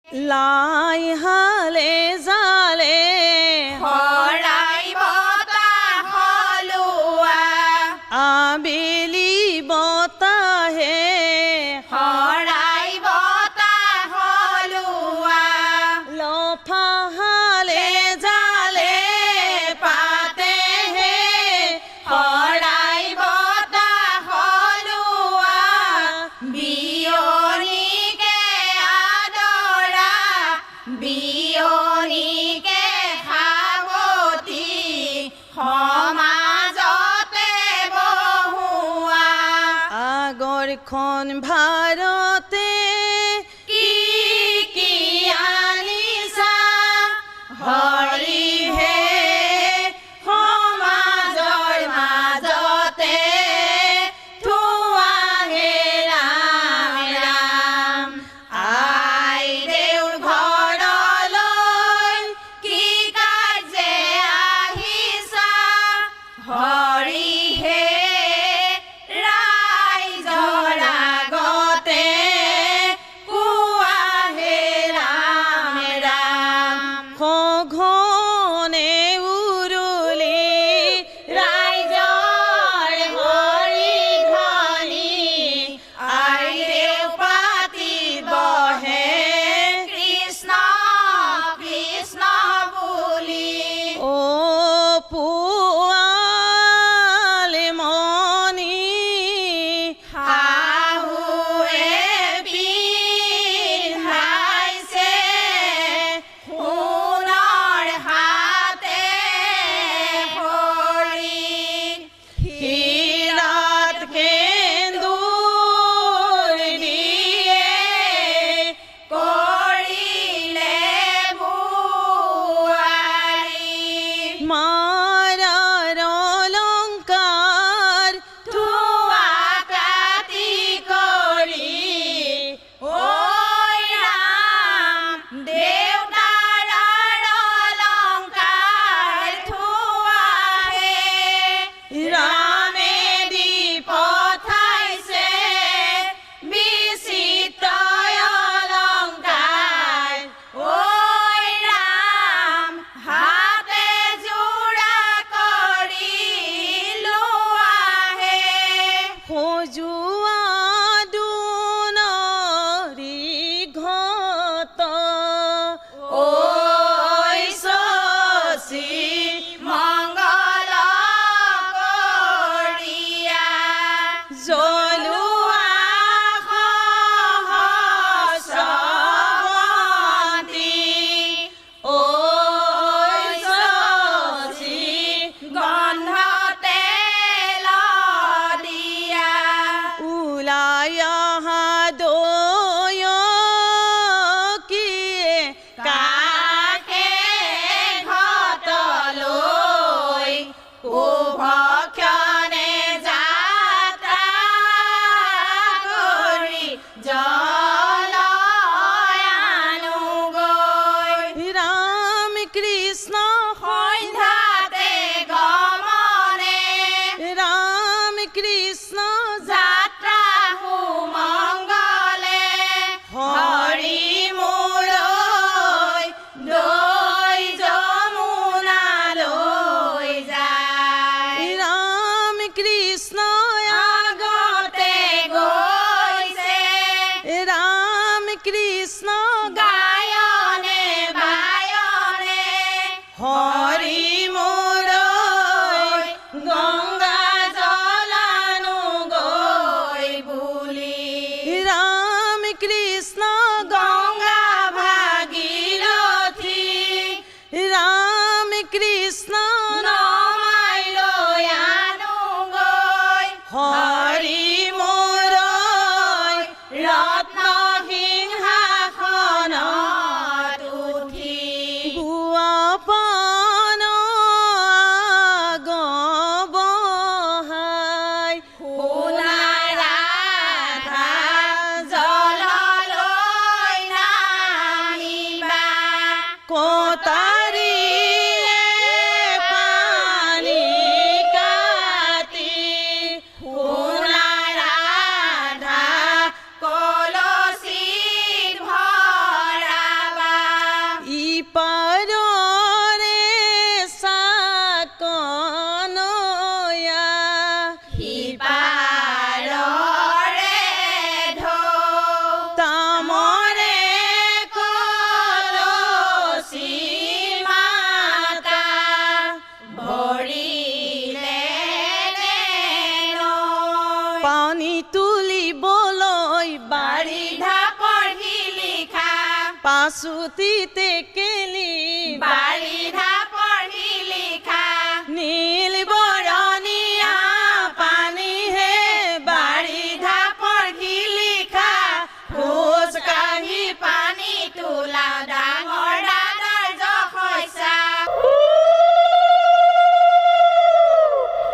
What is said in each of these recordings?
লাই হালে জালে শৰাই বতাহ হলোৱা আবেলি বতাহে শৰাই বতাহ হলোৱা লফাহালে জালে পাতেহে শৰাই বতাহ হলোৱা বিয়নীকে আদৰা বিয়নীকে সাৱতি সমাজতে বহুৱা আগৰখন ভাৰতে কি কি আনিছা হৰিহে সমাজৰ মাজতে থোৱা হে ৰাম ৰাম আই দেউৰ ঘৰলৈ পাচুতি টেকেলি বাৰী ঢাপৰ শিলিখা নীল বৰণীয়া পানী হে বাৰী ঢাপৰ শিলিখা খোজ কাঢ়ি পানী তোলা ডাঙৰ দাদাৰ জখৈছা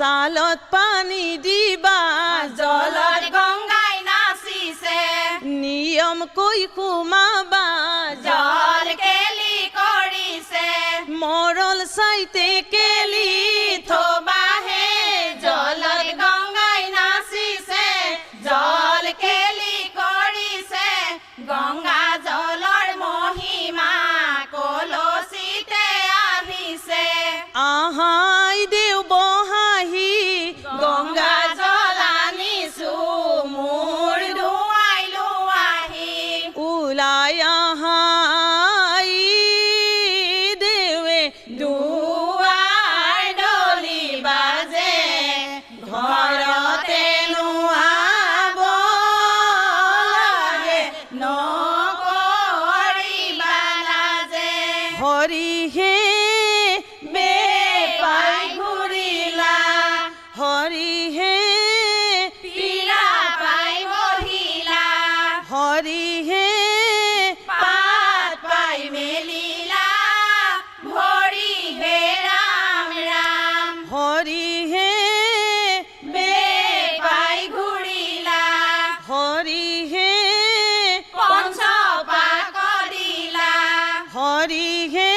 চালত পানী দিবা জলত গংগাই নাচিছে নিয়ম কৈ সোমাবা জল কেলি কৰিছে মৰল চাই টেকেলি থবাহে জলত গংগাই নাচিছে জল কেলি কৰিছে গংগা জলৰ মহিমা কলচিতে আহিছে আহাই দেও বহাহি গংগা জল আনিছো মোৰ ধুৱাই লোৱাহি ওলাই আহাই দেৱে দুৱাৰ দলি বাজে ঘৰতে নোহাব লাগে নকৰিবা লাজে হৰিহে বেপাই ঘূৰিলা হৰিহে পীৰা পাই বহিলা হৰিহে পাত পাই মেলিলা ভৰি হে ৰাম ৰাম হৰিহে বেপাই ঘূৰিলা হৰিহে পঞ্চপা কৰিলা হৰিহে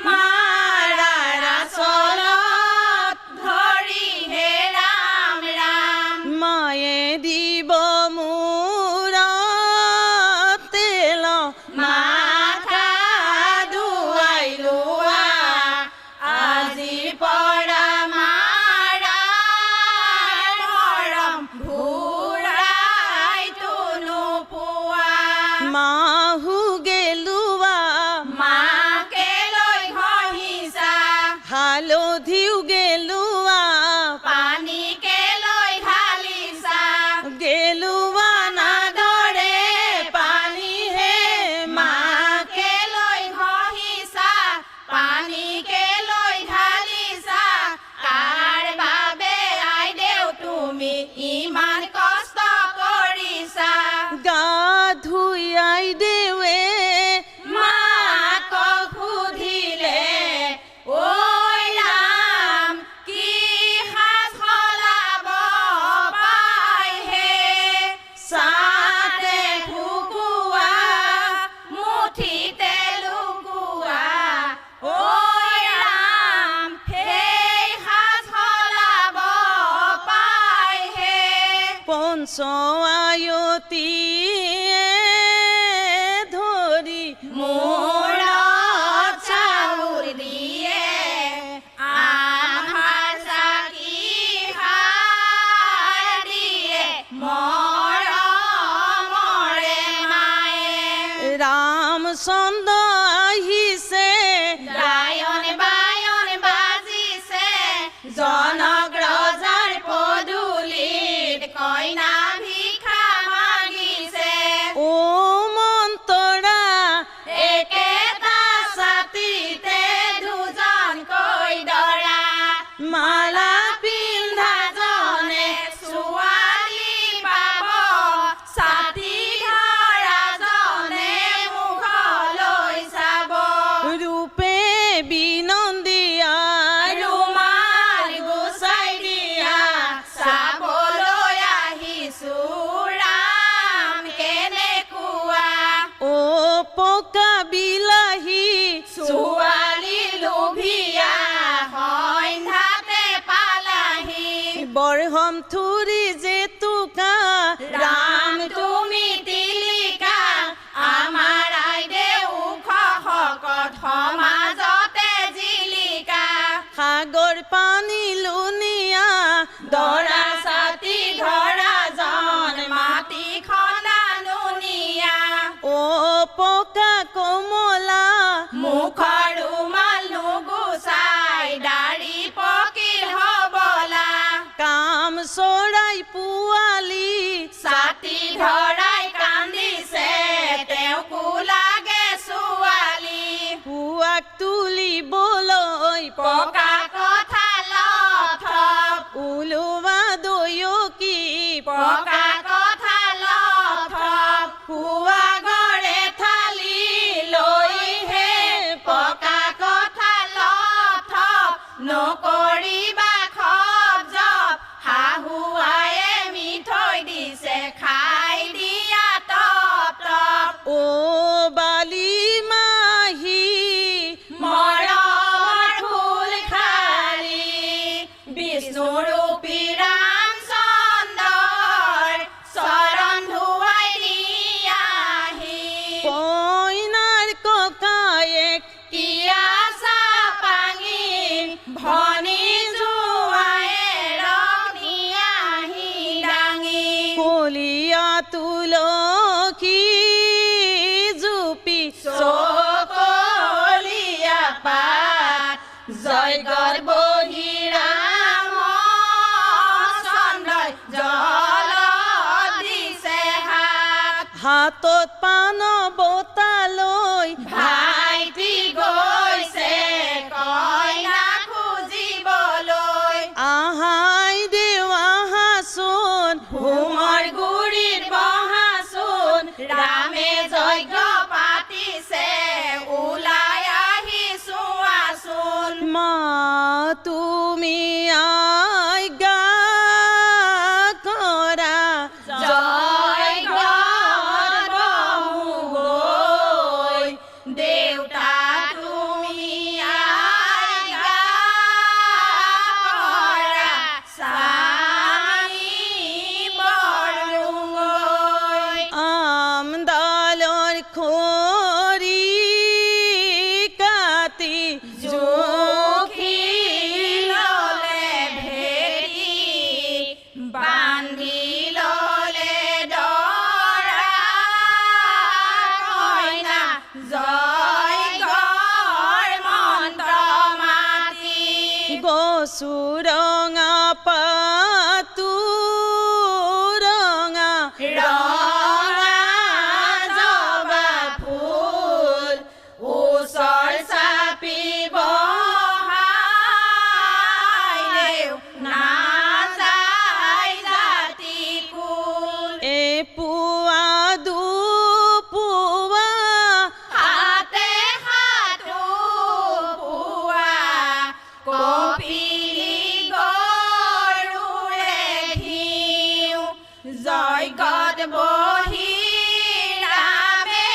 মাৰাৰ আচলত ধৰি হে ৰাম ৰাম মায়ে দিব মূৰত তেল মাথা ধুৱাই লোৱা আজিৰ পৰা মাৰাৰ মৰম ঘূৰাইতো নোপোৱা মাহু গেলুৱা মাকে লৈ ঘঁহিছা হালধিও গেলুৱা পানীকে লৈ ঢালিছা গেলুৱা নাদৰে পানী হে মাকে লৈ ঘঁহিছা পানীকে লৈ ঢালিছা কাৰ বাবে আইদেউ তুমি ইমান কষ্ট কৰিছা গা ধুই আই দেৱে মাকক সুধিলে ঐ ৰাম কি সাজ সলাব পাই হে চাতে শুকুৱা মুঠিতে লুকুৱা ঐ ৰাম সেই সাজ সলাব পাই হে পঞ্চ আয়তীয়ে ধৰি মূৰত চাউল দিয়ে আহাৰ চাকি খাৰ দিয়ে মৰমৰে মায়ে ৰামচন্দ্ৰ আহিছে গায়ন বায়ন বাজিছে জনক ৰজাৰ পদূলিত কইনা ভিক্ষা মাগিছে ও মন্তৰা একেটা ছাতিতে দুজনকৈ দৰা মালা পিন্ধা জনে ছোৱালী পাব ছাতি ধৰা জনে মুখলৈ চাব ৰূপে বিনন্দিয়া ৰুমাল গুচাই দিয়া চাবলৈ আহিছো ৰাম কেনেকুৱা ও পকা বিলাহী ছোৱালী লোভিয়া সন্ধ্যাতে পালাহি বৰহম থুৰি জেতুকা ৰাম তুমি তিলিকা আমাৰ আইদেউ ওখ শকত সমাজতে জিলিকা সাগৰ পানী লুনিয়া দৰা ছাতি ধৰা জন মাটি খন্দা নুনিয়া ও পকা কমলা মুখৰ ৰুমাল নুগুচাই দাড়ি পকিল হবলা কাম চৰাই পোৱালি ছাতি ধৰাই কান্দিছে তেওঁকো লাগে পকাক তুলিবলৈ পকা কথা লগ থপ ওলোৱা দয়কি পকা কথা লগ থপ পুৱা গড়ে থালি লৈহে পকা কথা লগ থপ নকৰিবা খপ জপ শাহুৱায়ে মিঠৈ দিছে খাই দিয়া টপ টপ অ বালি মাহী মৰমৰ ফুল খালি বিষ্ণুৰূপী ৰামচন্দ্ৰৰ চৰণ ধুৱাই দিয়াহি কইনাৰ ককায়েক তিয়া চাপাঙি ভনী জোঁৱায়ে ৰং নিয়াহি দাঙি কলীয়া তুলসী জুপি চকলীয়া পাত জয়গৰ বহি ৰামচন্দ্ৰই জল দিছে হাত হাতত পাণ বঁটা লৈ ভাইটি গৈছে কইনা খুজিবলৈ আহাই দেউ আহাচোন ভূমৰ গুৰিত বহাচোন ৰামে যজ্ঞ পাতিছে ওলাই আহিছো আচোন মা তুমি আজ্ঞা কৰা যজ্ঞত বহো গৈ দেউতা তুমি আজ্ঞা কৰা স্বামী বৰঙৈ আমডালৰ খৰি কাটি জুখি ললে ভেটি বান্ধি ললে দৰা কইনা জয়গৰ মন্ত্ৰ মাতি গছু ৰঙা পাতো ৰঙা ৰঙা জবা ফুল ওচৰ চাপি বহাই দেও নাযায় জাতি কুল এপুৱা দুপুৱা হাতে হাতো পুৱা কপিলি গৰুৰে ঘিউ জয়গত বহি ৰামে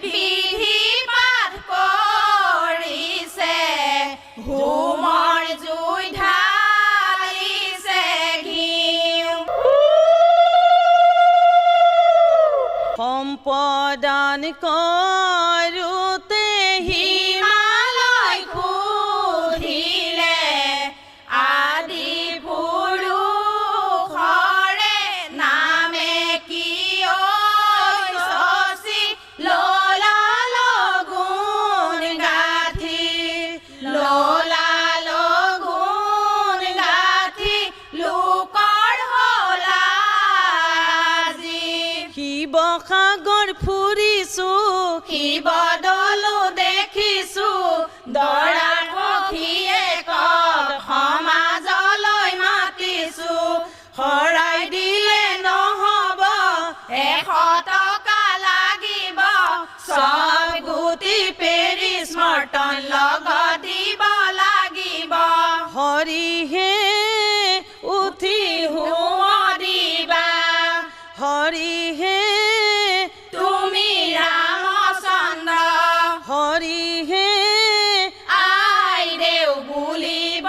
বিধি পাঠ কৰিছে হোমৰ জুই ঢালিছে ঘিউ সম্পদান কৰোতে হিমালয় খুধিলে আদি পুৰুষৰে নামে কিয় শশী ললা লগুণ গাথি ললা লগুণ গাথি লোকৰ হলা আজি শিৱসাগৰ ফুৰিছো শিৱদলো দেখিছো দৰা সখীয়ে কওক সমাজলৈ মাতিছো শৰাই দিলে নহব 100 টকা লাগিব চব গুটি পেৰিছ মৰ্টন লগত দিব লাগিব হৰিহে উঠি হুমদিবা হৰিহে তুমি ৰামচন্দ্ৰ হৰিহে আই দেউ বুলিব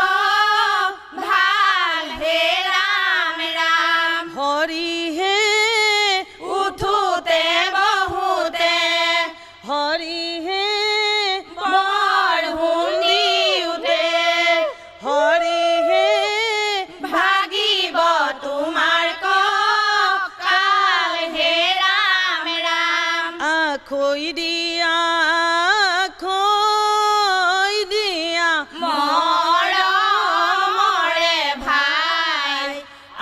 ভাল হে ৰাম ৰাম হৰিহে উঠোতে বহুতে হৰিহে বৰ হুন্দিওতে হৰিহে ভাগিব তোমাৰ কঁকাল হে ৰাম ৰাম আখৈ দিয়া মৰমৰে ভাই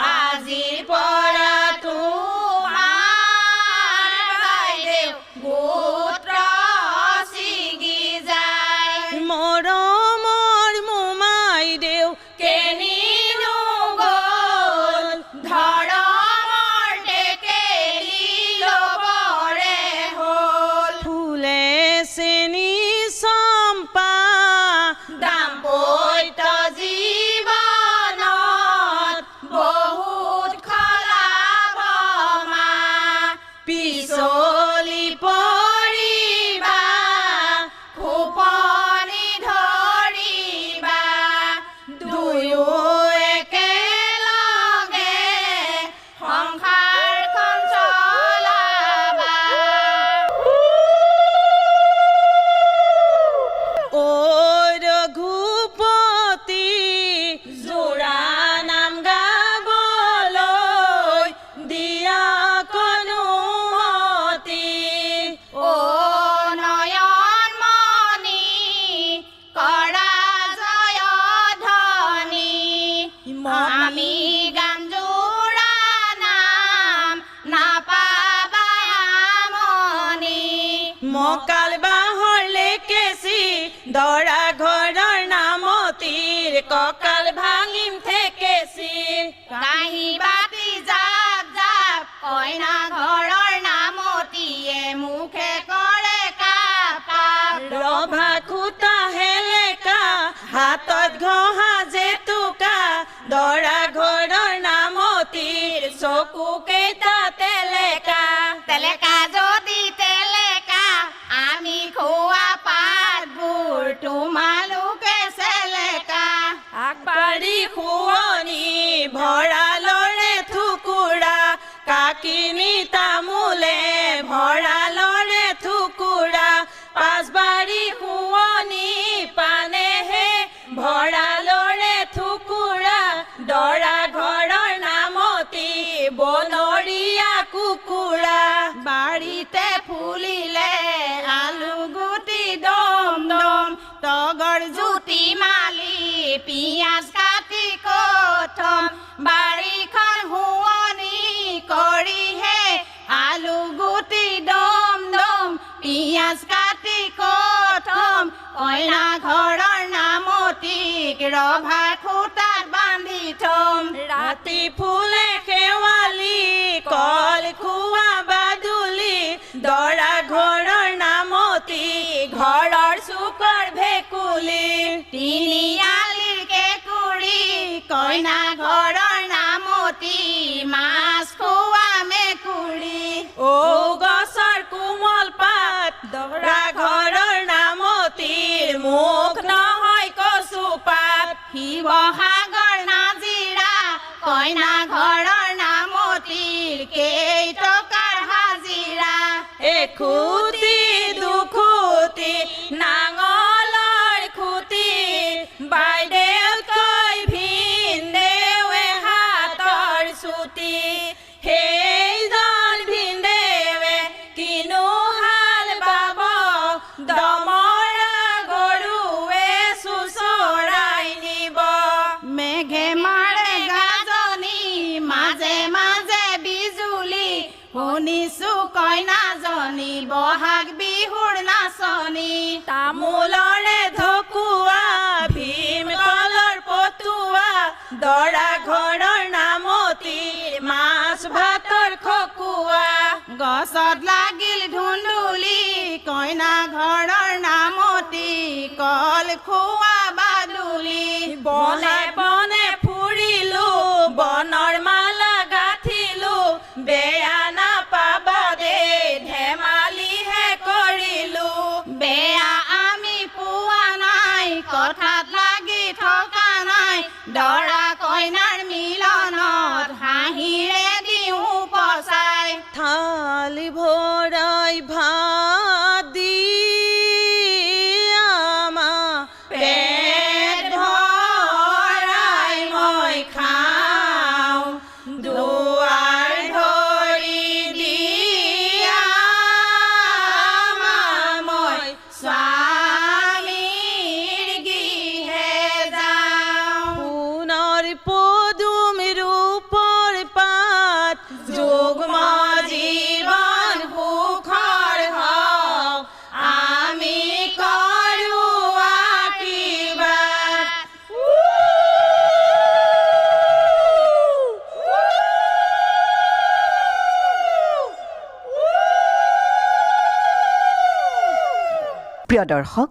আজিৰ পৰা তোমাৰ বাইদেউ গোত্ৰ ছিগি যায় দৰা ঘৰৰ নামতিৰ কঁকাল ভাঙিম থেকেচি কাঁহী বাতি জাপ জাপ কইনা ঘৰৰ নামতীয়ে মুখে কৰে কাপ কাপ ৰভা খুটা হেলেকা হাতত ঘঁহা জেতুকা দৰা ঘৰৰ নামতিৰ চকু কেইটা তেলেকা তেলেকা যদি তেলেকা আমি খোৱা পাতবোৰ তোমালোকে চেলেকা আগবাঢ়ি শুৱনি ভঁৰালৰে থুকুৰা কাকিনি তামোলে ভঁৰালৰে থুকুৰা পাছবাৰী শুৱনি পানেহে ভঁৰালৰে থুকুৰা দৰা ঘৰৰ নামতি বনৰীয়া কুকুৰা বাৰীতে ফুলিলে আলু গুটি দম দম তগৰ জুতি মালি পিঁয়াজ কাটি কঠম বাৰীখন শুৱনি কৰিহে আলু গুটি দম দম পিঁয়াজ কাটি কঠম কইনা ঘৰৰ নামতিক ৰভা খুটাত বান্ধি থম ৰাতি ফুলে শেৱালি কল খোৱা বাদুলি দৰা ঘৰৰ নামতি ঘৰৰ চুকৰ ভেকুলি তিনিআলিৰ কেঁকুৰি কইনা ঘৰৰ নামতি মাছ খোৱা মেকুৰী ঔ গছৰ কোমল পাত দৰা ঘৰৰ নামতিৰ মুখ নহয় কচু পাত শিৱসাগৰ নাজিৰা কইনা ঘৰৰ নামতিৰ কেইটকাৰ হাজিৰা এখুটি দুখুটি নাঙলৰ খুটি বাইদেউতকৈ ভিনদেৱে হাতৰ চুটি সেইজন ভিনদেৱে কিনো হাল বাব দমৰা গৰুৱে চুচৰাই নিব মেঘে মাৰে গাজনি মাজে মাজে বিজুলি শুনিছো কইনাজনী বহাগ বিহুৰ নাচনী তামোলৰে ঢকুৱা ভীমকলৰ পতুৱা দৰা ঘৰৰ নামতিৰ মাছ ভাতৰ খকুৱা গছত লাগিল ধুন্দুলি কইনা ঘৰৰ নামতি কল খোৱা বাদুলি বনে বনে ফুৰিলো বনৰ মালা গাঁঠিলো বেয়া নাপাবা দেই ধেমালিহে কৰিলো বেয়া আমি পোৱা নাই কথাত লাগি থকা নাই দৰা কইনাৰ মিলনত হাঁহিৰে দিওঁ পচাই থালি ভৰাই ভাত দি আমা পেট ভৰাই মই খাওঁ দুৱাৰ ধৰি দিয়া মই স্বামীৰ গৃহে যাওঁ পুনৰ পদুম ৰূপৰ পাত যুগ্ম জীৱন সুখৰ হওক আমি কৰো আশীৰ্বাদ প্ৰিয় দৰ্শক,